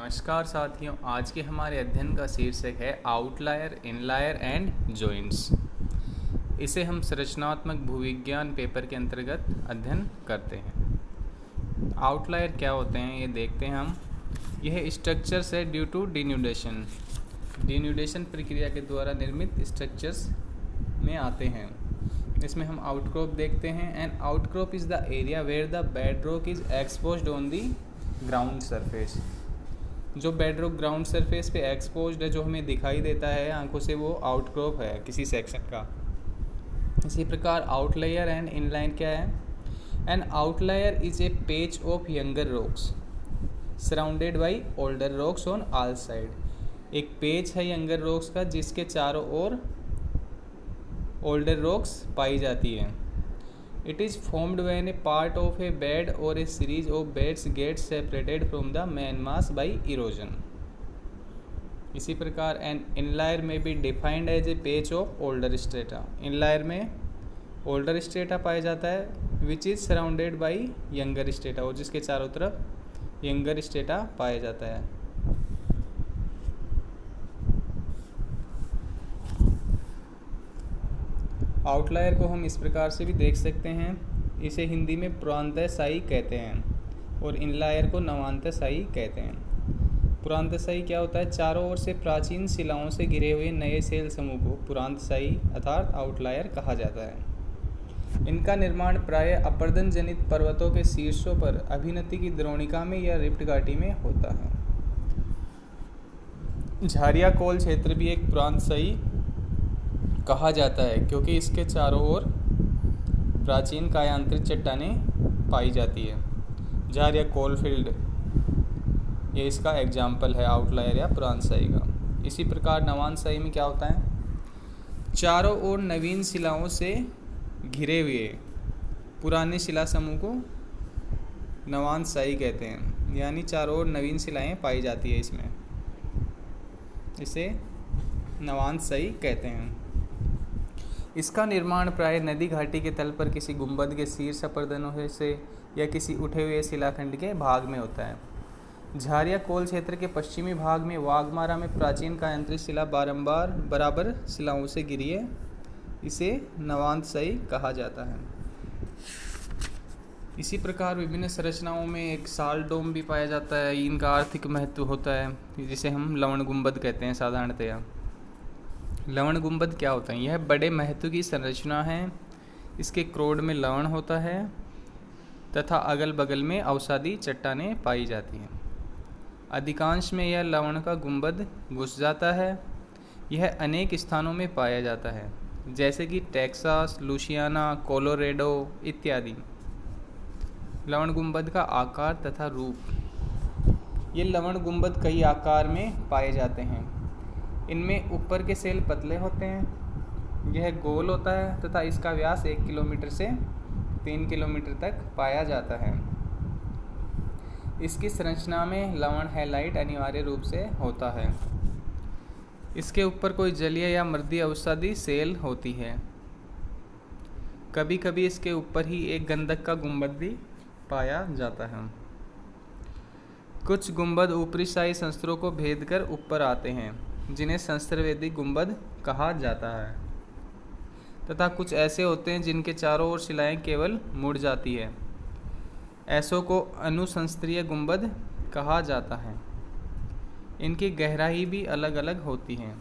नमस्कार साथियों, आज के हमारे अध्ययन का शीर्षक है आउटलायर, इनलायर एंड जॉइंट्स। इसे हम संरचनात्मक भूविज्ञान पेपर के अंतर्गत अध्ययन करते हैं। आउटलायर क्या होते हैं ये देखते हैं हम। यह स्ट्रक्चर्स है ड्यू टू डिन्यूडेशन प्रक्रिया के द्वारा निर्मित स्ट्रक्चर्स में आते हैं। इसमें हम आउटक्रॉप देखते हैं। And outcrop is the area where the bedrock is exposed on the ground surface. जो बेडरॉक ग्राउंड सरफेस पे एक्सपोज्ड है, जो हमें दिखाई देता है आंखों से, वो आउटक्रॉप है किसी सेक्शन का। इसी प्रकार आउटलायर एंड इनलाइन क्या है? एन आउटलायर इज ए पेच of younger rocks surrounded by older rocks on all side. एक पेच है यंगर रॉक्स का जिसके चारों ओर ओल्डर रॉक्स पाई जाती है। It is formed when a part of a bed or a series of beds gets separated from the main mass by erosion. इसी प्रकार an inlier may be defined as a patch of older strata. Inlier में older strata पाया जाता है which is surrounded by younger strata, और जिसके चारों तरफ younger strata पाया जाता है। आउटलायर को हम इस प्रकार से भी देख सकते हैं। इसे हिंदी में पुरांतःसायी कहते हैं और इनलायर को नवांतःसायी कहते हैं। पुरांतःसायी क्या होता है? चारों ओर से प्राचीन शिलाओं से घिरे हुए नए शैल समूह को पुरांतःसायी अर्थात आउटलायर कहा जाता है। इनका निर्माण प्रायः अपर्दन जनित पर्वतों के शीर्षों पर अभिनति की द्रोणिका में या रिफ्ट घाटी में होता है। झारिया कोल क्षेत्र भी एक पुरांतःसायी कहा जाता है क्योंकि इसके चारों ओर प्राचीन कायांतरित चट्टानें पाई जाती है। झारिया कोलफील्ड ये इसका एग्जाम्पल है आउटलायर या पुरांतःसायी का। इसी प्रकार नवांतःसायी में क्या होता है? चारों ओर नवीन शिलाओं से घिरे हुए पुराने शिला समूह को नवांतःसायी कहते हैं, यानी चारों ओर नवीन शिलाएं पाई जाती है इसमें, इसे नवांतःसायी कहते हैं। इसका निर्माण प्राय नदी घाटी के तल पर किसी गुंबद के शीर्ष अपर्दनों से या किसी उठे हुए शिलाखंड के भाग में होता है। झारिया कोल क्षेत्र के पश्चिमी भाग में वाघमारा में प्राचीन कायांतरित शिला बारंबार बराबर शिलाओं से घिरी है, इसे नवांतःसायी कहा जाता है। इसी प्रकार विभिन्न संरचनाओं में एक साल डोम भी पाया जाता है। इनका आर्थिक महत्व होता है, जिसे हम लवण गुंबद कहते हैं साधारणतया। लवण गुंबद क्या होता है? यह बड़े महत्व की संरचना है। इसके क्रोड में लवण होता है तथा अगल बगल में अवसादी चट्टानें पाई जाती हैं। अधिकांश में यह लवण का गुंबद घुस जाता है। यह अनेक स्थानों में पाया जाता है, जैसे कि टेक्सास, लुसियाना, कोलोरेडो इत्यादि। लवण गुंबद का आकार तथा रूप। ये लवण गुंबद कई आकार में पाए जाते हैं। इनमें ऊपर के सेल पतले होते हैं, यह गोल होता है तथा इसका व्यास 1 किलोमीटर से 3 किलोमीटर तक पाया जाता है। इसकी संरचना में लवण हैलाइट अनिवार्य रूप से होता है। इसके ऊपर कोई जलीय या मृदीय अवसादी सेल होती है। कभी कभी इसके ऊपर ही एक गंधक का गुंबद भी पाया जाता है। कुछ गुंबद ऊपरी शाही संस्तरों को भेद कर ऊपर आते हैं, जिन्हें संस्तरवेदी गुंबद कहा जाता है, तथा कुछ ऐसे होते हैं जिनके चारों ओर शिलाएं केवल मुड़ जाती है। ऐसों को अनुसंस्तरीय गुंबद कहा जाता है। इनकी गहराई भी अलग अलग होती है।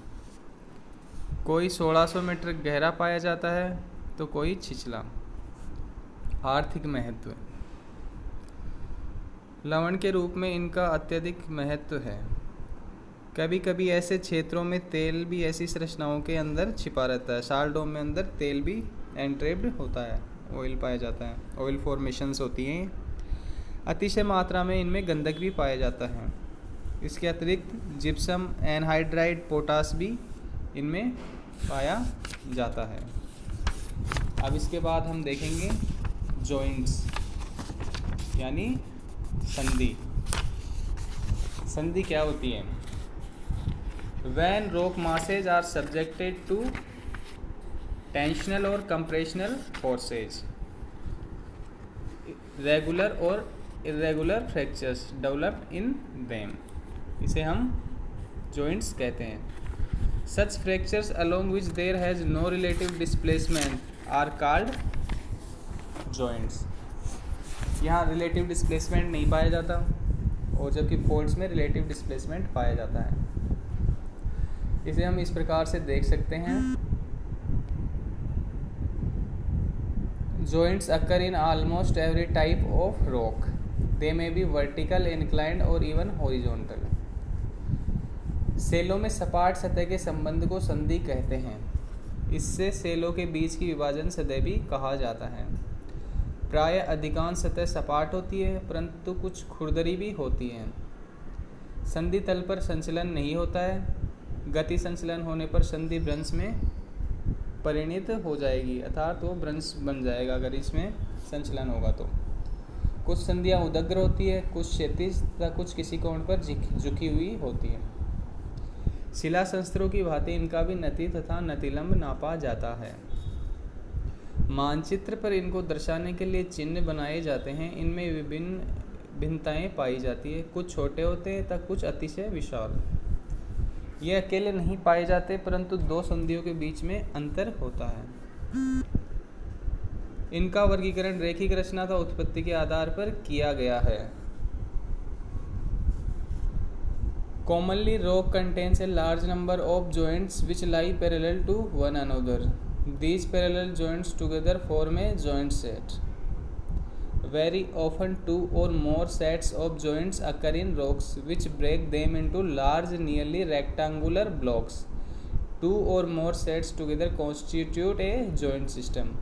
कोई 1600 मीटर गहरा पाया जाता है तो कोई छिछला। आर्थिक महत्व। लवण के रूप में इनका अत्यधिक महत्व है। कभी कभी ऐसे क्षेत्रों में तेल भी ऐसी संरचनाओं के अंदर छिपा रहता है। साल डोम में अंदर तेल भी एंट्रेप्ड होता है, ऑयल पाया जाता है, ऑयल फॉर्मेशंस होती हैं। अतिशय मात्रा में इनमें गंधक भी पाया जाता है। इसके अतिरिक्त जिप्सम, एनहाइड्राइड, पोटास भी इनमें पाया जाता है। अब इसके बाद हम देखेंगे जॉइंट्स यानी संधि। संधि क्या होती है? When rock masses are subjected to tensional or compressional forces, regular or irregular fractures developed in them. इसे हम joints कहते हैं. Such fractures along which there has no relative displacement are called joints. यहाँ relative displacement नहीं पाया जाता और जबकि folds में relative displacement पाया जाता है. इसे हम इस प्रकार से देख सकते हैं. Joints occur in almost every type of rock. They may be vertical, inclined or even horizontal. सेलों में सपाट सतह के संबंध को संधि कहते हैं. इससे सेलों के बीच की विभाजन सतह भी कहा जाता है. प्राय अधिकांश सतह सपाट होती है परंतु कुछ खुरदरी भी होती है. संधि तल पर संचलन नहीं होता है. गति संचलन होने पर संधि भ्रंश में परिणित हो जाएगी अर्थात वो भ्रंश बन जाएगा अगर इसमें संचलन होगा तो. कुछ संधियाँ उदग्र होती है, कुछ क्षैतिज तथा कुछ किसी कोण पर झुकी हुई होती है. शिला संस्तरों की भांति इनका भी नति तथा नतिलंब नापा जाता है. मानचित्र पर इनको दर्शाने के लिए चिन्ह बनाए जाते हैं. इनमें विभिन्न भिन्नताएं पाई जाती है. कुछ छोटे होते हैं तथा कुछ अतिशय विशाल. ये अकेले नहीं पाए जाते परंतु दो संधियों के बीच में अंतर होता है. इनका वर्गीकरण रेखिक रचना तथा उत्पत्ति के आधार पर किया गया है. Commonly rock contains a large number of joints which lie parallel to one another. These parallel joints together form a joint set. Very often two or more sets of joints occur in rocks which break them into large nearly rectangular blocks. Two or more sets together constitute a joint system.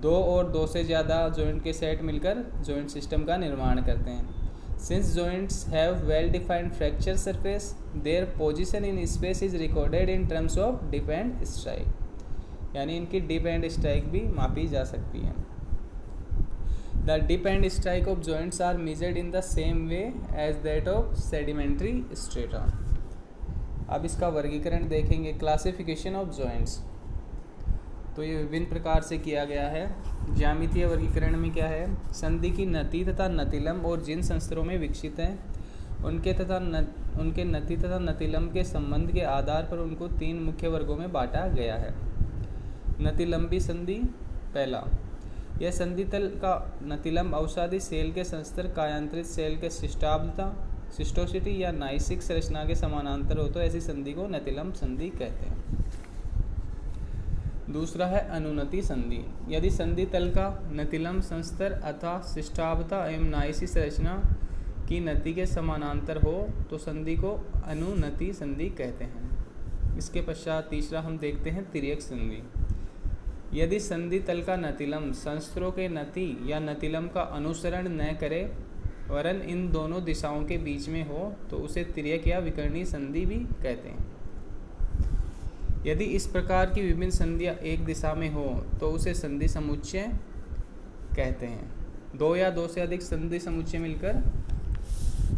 दो और दो से ज़्यादा joint के set मिलकर joint system का निर्माण करते हैं. Since joints have well-defined fracture surface, their position in space is recorded in terms of dip and strike. यानी इनकी dip and strike भी मापी जा सकती है. The dip and strike of joints are measured in the same way as that of sedimentary strata. अब इसका वर्गीकरण देखेंगे. Classification of joints. तो ये विभिन्न प्रकार से किया गया है. ज्यामितीय वर्गीकरण में क्या है? संधि की नति तथा नतिलंब और जिन संस्तरों में विकसित हैं उनके नति तथा नतिलंब के संबंध के आधार पर उनको तीन मुख्य वर्गों में बांटा गया है. नतिलंबी संधि. पहला, यह संधि तल का नतिलंब अवसादी सेल के संस्तर कायांतरित सेल के शिष्टाब्दता सिस्टोसिटी या नाइसिक संरचना के समानांतर हो तो ऐसी संधि को नतिलंब संधि कहते हैं. दूसरा है अनुनति संधि. यदि संधि तल का नतिलंब संस्तर अथवा शिष्टाब्दता एवं नाइसी संरचना की नति के समानांतर हो तो संधि को अनुनति संधि कहते हैं. इसके पश्चात तीसरा हम देखते हैं तिर्यक संधि. यदि संधि तल का नतिलंब संस्तरों के नति या नतिलंब का अनुसरण न करे वरन इन दोनों दिशाओं के बीच में हो तो उसे तिर्यक या विकर्णी संधि भी कहते हैं. यदि इस प्रकार की विभिन्न संधियाँ एक दिशा में हो तो उसे संधि समुच्चय कहते हैं. दो या दो से अधिक संधि समुच्चय मिलकर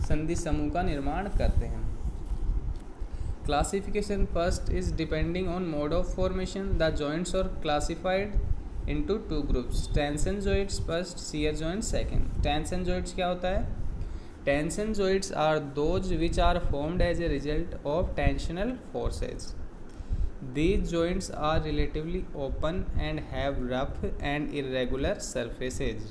संधि समूह का निर्माण करते हैं. Classification first is depending on mode of formation. The joints are classified into two groups. Tension joints first, shear joints second. Tension joints क्या होता है? Tension joints are those which are formed as a result of tensional forces. These joints are relatively open and have rough and irregular surfaces.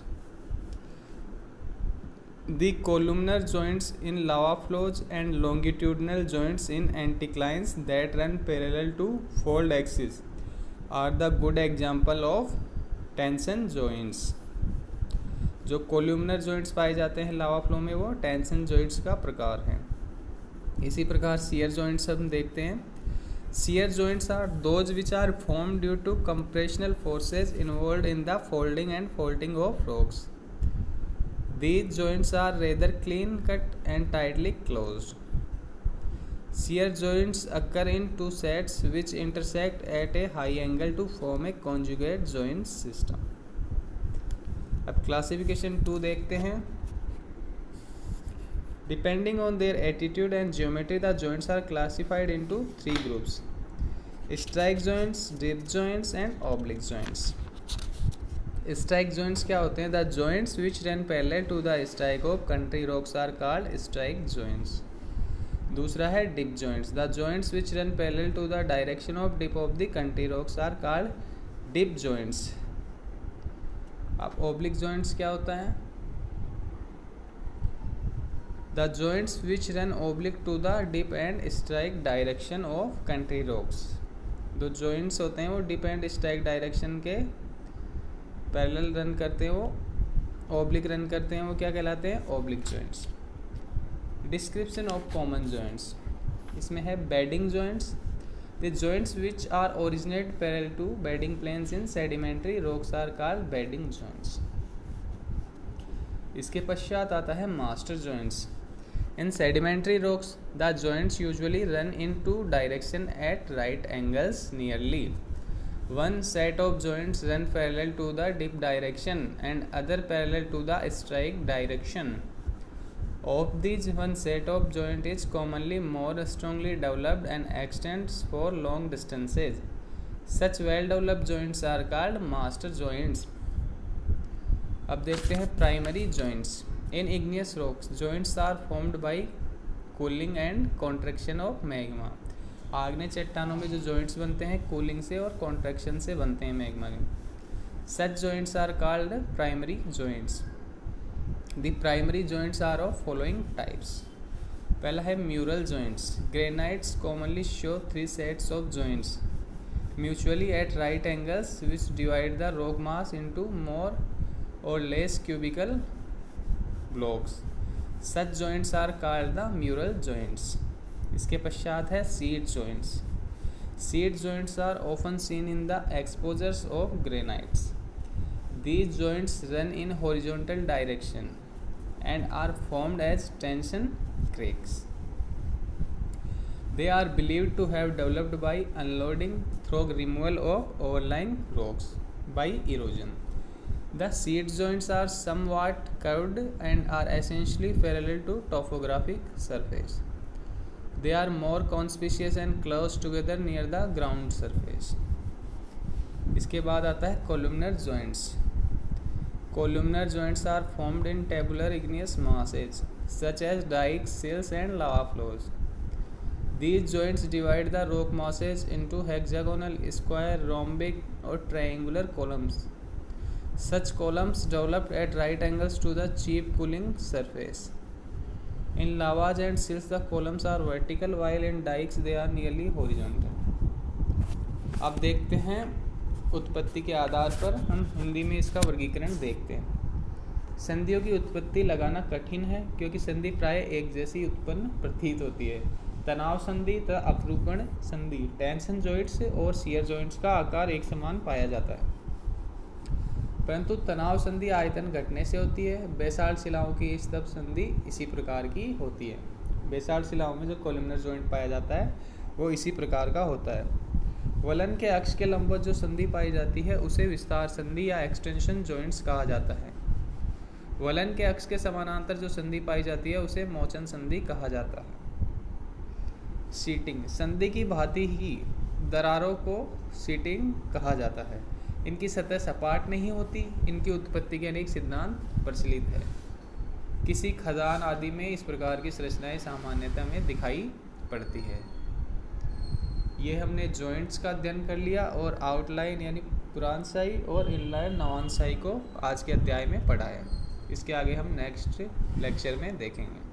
The columnar joints in lava flows and longitudinal joints in anticlines that run parallel to fold axis are the good example of tension joints. जो columnar joints पाए जाते हैं lava flow में वो tension joints का प्रकार है. इसी प्रकार shear joints हम देखते हैं. Shear joints are those which are formed due to compressional forces involved in the folding and faulting of rocks. These joints are rather clean cut and tightly closed. Shear joints occur in two sets which intersect at a high angle to form a conjugate joint system. अब classification 2 देखते हैं. Depending on their attitude and geometry, the joints are classified into three groups: strike joints, dip joints, and oblique joints. Strike joints क्या होते हैं? The joints which run parallel to the strike of country rocks are called strike joints. दूसरा है dip joints. The joints which run parallel to the direction of dip of the country rocks are called dip joints. अब oblique joints क्या होता है? The joints which run oblique to the dip and strike direction of country rocks. जो joints होते हैं वो dip and strike direction के parallel run करते हैं, वो ओब्लिक रन करते हैं, वो क्या कहलाते हैं? Oblique joints. Description of common joints, इसमें है bedding joints. The joints which are originate parallel to bedding planes in sedimentary rocks are called bedding joints. इसके पश्चात आता है master joints. In sedimentary rocks the joints usually run in two direction at right angles nearly. One set of joints run parallel to the dip direction and other parallel to the strike direction. Of these, one set of joint is commonly more strongly developed and extends for long distances. Such well-developed joints are called master joints. अब देखते हैं primary joints. In igneous rocks, joints are formed by cooling and contraction of magma. आग्नेय चट्टानों में जो joints बनते हैं cooling से और कॉन्ट्रैक्शन से बनते हैं मैग्मा में। Such joints are called primary joints. The primary joints are of following types. पहला है mural joints. Granites commonly show 3 sets of joints mutually at right angles which divide the rock mass into more or less cubical blocks. Such joints are called the mural joints. इसके पश्चात है sheet joints. Sheet joints are often seen in the exposures of granites. These joints run in horizontal direction and are formed as tension cracks. They are believed to have developed by unloading through removal of overlying rocks by erosion. The seed joints are somewhat curved and are essentially parallel to topographic surface. They are more conspicuous and close together near the ground surface. इसके बाद आता है columnar joints. Columnar joints are formed in tabular igneous masses such as dikes, sills and lava flows. These joints divide the rock masses into hexagonal, square, rhombic or triangular columns. Such columns developed at right angles to the chief cooling surface. In lavas and sills the columns are vertical while in dikes they are nearly horizontal. अब देखते हैं उत्पत्ति के आधार पर हम हिंदी में इसका वर्गीकरण देखते हैं। संधियों की उत्पत्ति लगाना कठिन है क्योंकि संधि प्राय एक जैसी उत्पन्न प्रतीत होती है। तनाव संधि तथा अपरूपण संधि टेंशन जॉइंट्स और शियर जॉइंट्स का आकार एक समान पाया जाता है, परंतु तनाव संधि आयतन घटने से होती है। बेसाल्ट शिलाओं की स्तंभ संधि इसी प्रकार की होती है। बेसाल्ट शिलाओं में जो कॉलमनर जॉइंट पाया जाता है वो इसी प्रकार का होता है। वलन के अक्ष के लंबवत जो संधि पाई जाती है उसे विस्तार संधि या एक्सटेंशन जॉइंट्स कहा जाता है। वलन के अक्ष के समानांतर जो संधि पाई जाती है उसे मोचन संधि कहा जाता है। सीटिंग संधि की भांति ही दरारों को सीटिंग कहा जाता है। इनकी सतह सपाट नहीं होती। इनकी उत्पत्ति के अनेक सिद्धांत प्रचलित है। किसी खदान आदि में इस प्रकार की संरचनाएं सामान्यतः में दिखाई पड़ती है। ये हमने जॉइंट्स का अध्ययन कर लिया और आउटलाइन यानी पुरानशाही और इनलाइन नवानशाही को आज के अध्याय में पढ़ा है। इसके आगे हम नेक्स्ट लेक्चर में देखेंगे।